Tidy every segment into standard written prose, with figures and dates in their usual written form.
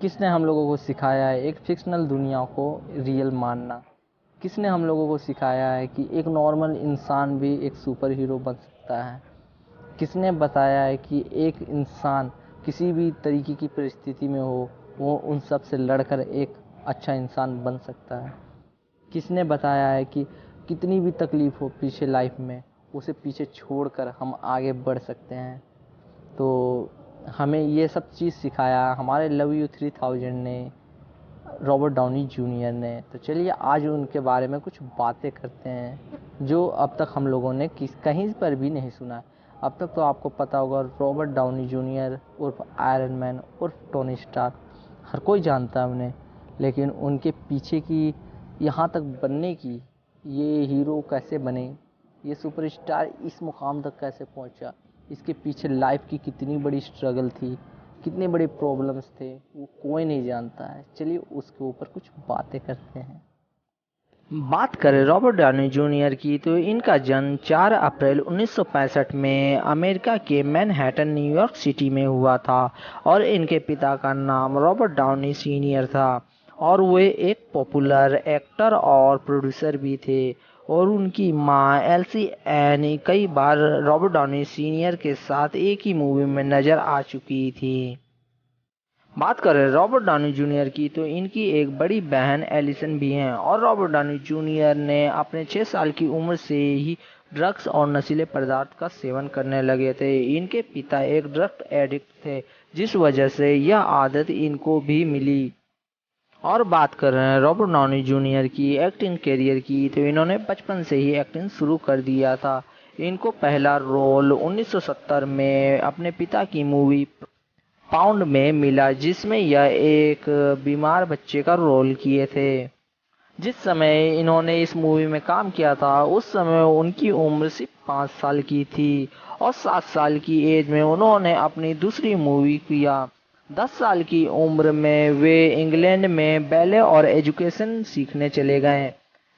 किसने हम लोगों को सिखाया है एक फिक्शनल दुनिया को रियल मानना? किसने हम लोगों को सिखाया है कि एक नॉर्मल इंसान भी एक सुपर हीरो बन सकता है? किसने बताया है कि एक इंसान किसी भी तरीके की परिस्थिति में हो, वो उन सब से लड़कर एक अच्छा इंसान बन सकता है? किसने बताया है कि कितनी भी तकलीफ हो पीछे लाइफ में, उसे पीछे छोड़कर हम आगे बढ़ सकते हैं? तो हमें ये सब चीज़ सिखाया हमारे लव यू 3000 ने, रॉबर्ट डाउनी जूनियर ने। तो चलिए आज उनके बारे में कुछ बातें करते हैं जो अब तक हम लोगों ने कहीं पर भी नहीं सुना। अब तक तो आपको पता होगा रॉबर्ट डाउनी जूनियर उर्फ आयरन मैन उर्फ टोनी स्टार्क, हर कोई जानता है उन्हें। लेकिन उनके पीछे की, यहाँ तक बनने की, ये हीरो कैसे बने, ये सुपरस्टार इस मुकाम तक कैसे पहुंचा, इसके पीछे लाइफ की कितनी बड़ी स्ट्रगल थी, कितने बड़े प्रॉब्लम्स थे, वो कोई नहीं जानता है। चलिए उसके ऊपर कुछ बातें करते हैं। बात करें रॉबर्ट डाउनी जूनियर की तो इनका जन्म 4 अप्रैल 1965 में अमेरिका के मैनहट्टन न्यूयॉर्क सिटी में हुआ था और इनके पिता का नाम रॉबर्ट डाउनी सीनियर था और वे एक पॉपुलर एक्टर और प्रोड्यूसर भी थे। और उनकी मां एल्सी एन कई बार रॉबर्ट डाउनी सीनियर के साथ एक ही मूवी में नजर आ चुकी थी। बात करें रॉबर्ट डाउनी जूनियर की तो इनकी एक बड़ी बहन एलिसन भी हैं और रॉबर्ट डाउनी जूनियर ने अपने 6 साल की उम्र से ही ड्रग्स और नशीले पदार्थ का सेवन करने लगे थे। इनके पिता एक ड्रग एडिक्ट थे जिस वजह से यह आदत इनको भी मिली। और बात कर रहे हैं रॉबर्ट डाउनी जूनियर की एक्टिंग करियर की तो इन्होंने बचपन से ही एक्टिंग शुरू कर दिया था। इनको पहला रोल 1970 में अपने पिता की मूवी पाउंड में मिला जिसमें यह एक बीमार बच्चे का रोल किए थे। जिस समय इन्होंने इस मूवी में काम किया था उस समय उनकी उम्र सिर्फ 5 साल की थी और 7 साल की एज में उन्होंने अपनी दूसरी मूवी किया। 10 साल की उम्र में वे इंग्लैंड में बैले और एजुकेशन सीखने चले गए।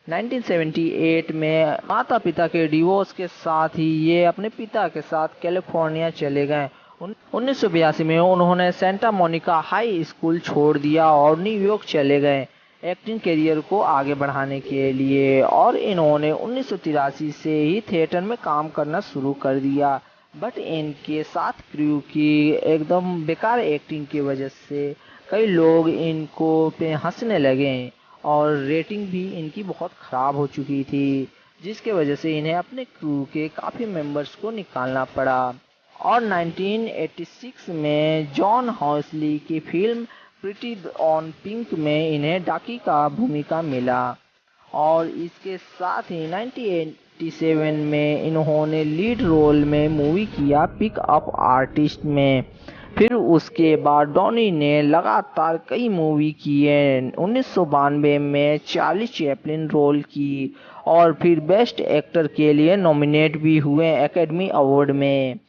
1978 में माता पिता के डिवोर्स के साथ ही ये अपने पिता के साथ कैलिफोर्निया चले गए। 1982 में उन्होंने सेंटा मोनिका हाई स्कूल छोड़ दिया और न्यूयॉर्क चले गए एक्टिंग करियर को आगे बढ़ाने के लिए और इन्होंने 1983 से ही थिएटर में काम करना शुरू कर दिया। बट इनके साथ क्रू की एकदम बेकार एक्टिंग की वजह से कई लोग इनको पे हंसने लगे और रेटिंग भी इनकी बहुत ख़राब हो चुकी थी जिसके वजह से इन्हें अपने क्रू के काफ़ी मेंबर्स को निकालना पड़ा। और 1986 में जॉन हॉस्ली की फिल्म प्रिटी ऑन पिंक में इन्हें डाकी का भूमिका मिला। और इसके साथ ही 1987 में इन्होंने लीड रोल में मूवी किया पिक अप आर्टिस्ट में। फिर उसके बाद डॉनी ने लगातार कई मूवी किए। 1992 में चार्ली चैपलिन रोल की और फिर बेस्ट एक्टर के लिए नॉमिनेट भी हुए एकेडमी अवार्ड में।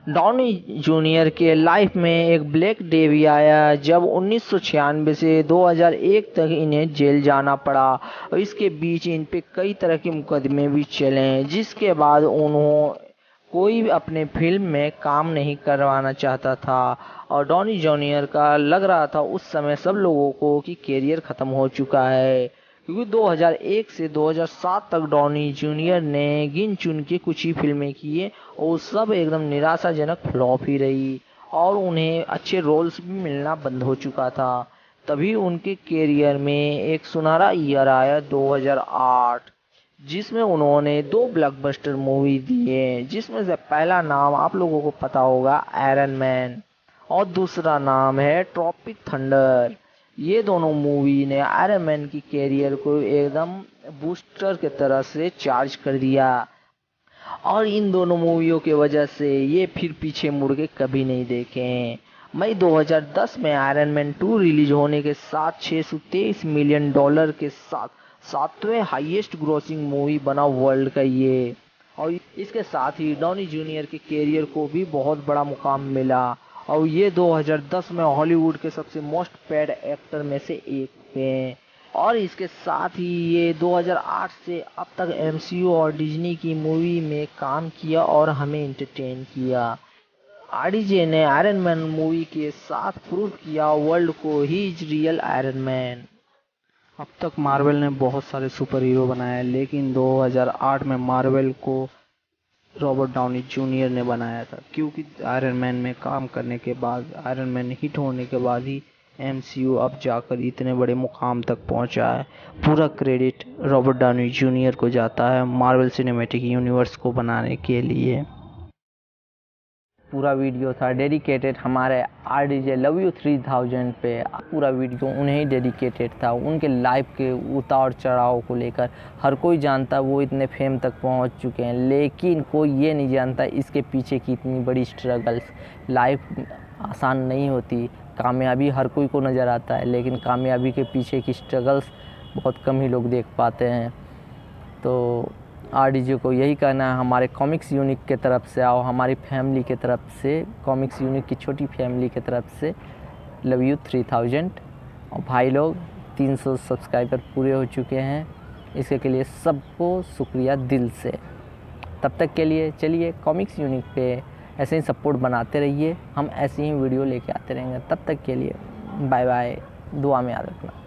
डॉनी जूनियर के लाइफ में एक ब्लैक डे भी आया जब 1996 से 2001 तक इन्हें जेल जाना पड़ा और इसके बीच इन पे कई तरह के मुकदमे भी चले जिसके बाद उन्होंने कोई भी अपने फिल्म में काम नहीं करवाना चाहता था। और डॉनी जूनियर का लग रहा था उस समय सब लोगों को कि कैरियर ख़त्म हो चुका है क्योंकि 2001 से 2007 तक डॉनी जूनियर ने गिन चुन के कुछ ही फिल्में किए और सब एकदम निराशाजनक फ्लॉप ही रही और उन्हें अच्छे रोल्स भी मिलना बंद हो चुका था। तभी उनके कैरियर में एक सुनहरा ईयर आया 2008 जिसमें उन्होंने 2 ब्लॉकबस्टर मूवी दिए जिसमें से पहला नाम आप लोगों को पता होगा आयरन मैन और दूसरा नाम है ट्रॉपिक थंडर। ये दोनों मूवी ने आयरन मैन की कैरियर को एकदम बूस्टर के तरह से चार्ज कर दिया और इन दोनों मूवियों की वजह से ये फिर पीछे मुड़ के कभी नहीं देखे। मई 2010 में आयरन मैन 2 रिलीज होने के साथ $623 मिलियन के साथ 7वें हाईएस्ट ग्रोसिंग मूवी बना वर्ल्ड का ये। और इसके साथ ही डॉनी जूनियर के कैरियर को भी बहुत बड़ा मुकाम मिला और ये 2010 में हॉलीवुड के सबसे मोस्ट पेड एक्टर में से एक हैं। और इसके साथ ही ये 2008 से अब तक एमसीयू और डिज्नी की मूवी में काम किया और हमें एंटरटेन किया। आरडीजे ने आयरन मैन मूवी के साथ प्रूव किया वर्ल्ड को he is real iron man. अब तक मार्वल ने बहुत सारे सुपर हीरो बनाए, लेकिन 2008 में मार्वल को रॉबर्ट डाउनी जूनियर ने बनाया था, क्योंकि आयरन मैन में काम करने के बाद, आयरन मैन हिट होने के बाद ही एमसीयू अब जाकर इतने बड़े मुकाम तक पहुंचा है। पूरा क्रेडिट रॉबर्ट डाउनी जूनियर को जाता है मार्वल सिनेमैटिक यूनिवर्स को बनाने के लिए। पूरा वीडियो था डेडिकेटेड हमारे आरडीजे लव यू 3000 पे। पूरा वीडियो उन्हें डेडिकेटेड था, उनके लाइफ के उतार चढ़ाव को लेकर। हर कोई जानता वो इतने फेम तक पहुंच चुके हैं, लेकिन कोई ये नहीं जानता इसके पीछे की इतनी बड़ी स्ट्रगल्स। लाइफ आसान नहीं होती, कामयाबी हर कोई को नज़र आता है, लेकिन कामयाबी के पीछे की स्ट्रगल्स बहुत कम ही लोग देख पाते हैं। तो आरडीजे को यही कहना है, हमारे कॉमिक्स यूनिक के तरफ से आओ, हमारी फैमिली के तरफ से, कॉमिक्स यूनिक की छोटी फैमिली के तरफ से लव यू 3000। और भाई लोग 300 सब्सक्राइबर पूरे हो चुके हैं, इसके लिए सबको शुक्रिया दिल से। तब तक के लिए चलिए कॉमिक्स यूनिक पे ऐसे ही सपोर्ट बनाते रहिए, हम ऐसे ही वीडियो लेके आते रहेंगे। तब तक के लिए बाय बाय, दुआ में याद रखना।